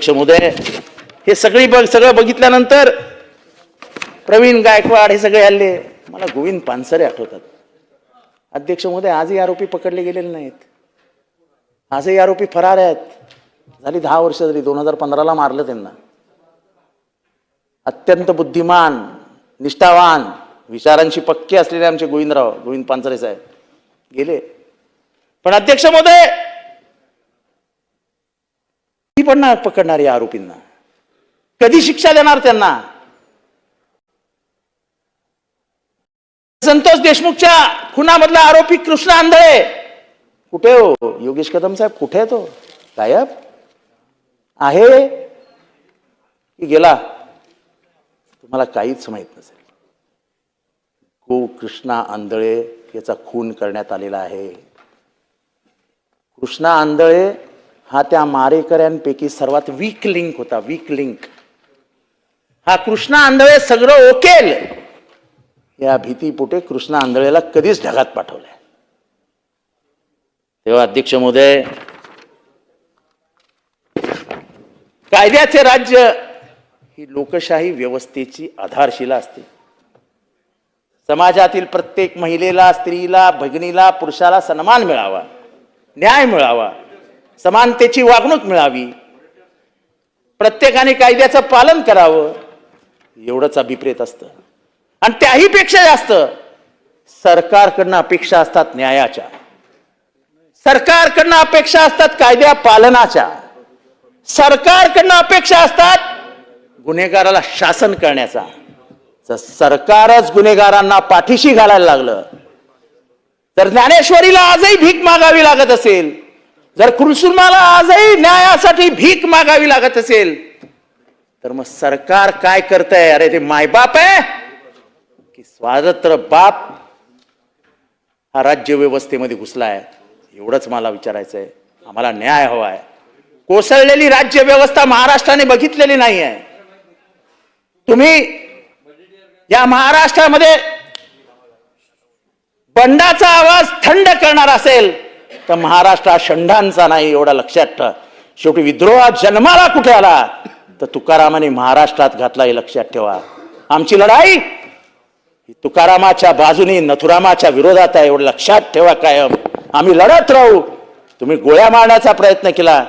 महोदय, हे सगळं बघितल्यानंतर प्रवीण गायकवाड हे सगळे हल्ले मला गोविंद पानसरे आठवतात. अध्यक्ष महोदय, आजही आरोपी पकडले गेलेले नाहीत, आजही आरोपी फरार आहेत. झाली 10 वर्ष जरी 2015ला मारलं त्यांना. अत्यंत बुद्धिमान, निष्ठावान, विचारांशी पक्के असलेले आमचे गोविंद पानसरे साहेब गेले. पण अध्यक्ष महोदय, कधी पण नाही पकडणार या आरोपींना, कधी शिक्षा देणार त्यांना? संतोष देशमुखच्या खुनामधला आरोपी कृष्णा आंधळे कुठे हो? योगेश कदम साहेब कुठे आहे? तो गायब आहे की गेला? तुम्हाला काहीच माहित नसेल. कृष्णा आंधळे याचा खून करण्यात आलेला आहे. कृष्णा आंधळे हा त्या मारेकऱ्यांपैकी सर्वात वीक लिंक होता. वीक लिंक हा कृष्णा आंधळे सगळं ओकेल या भीतीपोटे कृष्णा आंधळेला कधीच ढगात पाठवलंय. तेव्हा अध्यक्ष महोदय, कायद्याचे राज्य ही लोकशाही व्यवस्थेची आधारशिला असते. समाजातील प्रत्येक महिलेला, स्त्रीला, भगिनीला, पुरुषाला सन्मान मिळावा, न्याय मिळावा, समानतेची वागणूक मिळावी, प्रत्येकाने कायद्याचं पालन करावं, एवढंच अभिप्रेत असतं. आणि त्याही पेक्षा जास्त सरकारकडनं अपेक्षा असतात न्यायाच्या, सरकारकडनं अपेक्षा असतात कायद्या पालनाच्या, सरकारकडनं अपेक्षा असतात गुन्हेगाराला शासन करण्याचा. जर सरकारच गुन्हेगारांना पाठीशी घालायला लागलं, जर ज्ञानेश्वरीला आजही भीक मागावी लागत असेल, जर कुलसुमाला आजही न्यायासाठी भीक मागावी लागत असेल, तर मग सरकार काय करतंय? अरे ते मायबाप आहे की स्वातंत्र्य बाप हा राज्य व्यवस्थेमध्ये घुसलाय? एवढंच मला विचारायचंय. आम्हाला न्याय हवाय. कोसळलेली राज्य व्यवस्था महाराष्ट्राने बघितलेली नाही आहे. तुम्ही या महाराष्ट्रामध्ये बंडाचा आवाज थंड करणार असेल तर महाराष्ट्र हा षंडांचा नाही, एवढा लक्षात ठेवा. शेवटी विद्रोह जन्माला कुठे आला तर तुकारामाने महाराष्ट्रात घातला, हे लक्षात ठेवा. आमची लढाई ही तुकारामाच्या बाजूने, नथुरामाच्या विरोधात आहे, एवढं लक्षात ठेवा कायम. आम्ही लढत राहू. तुम्ही गोळ्या मारण्याचा प्रयत्न केला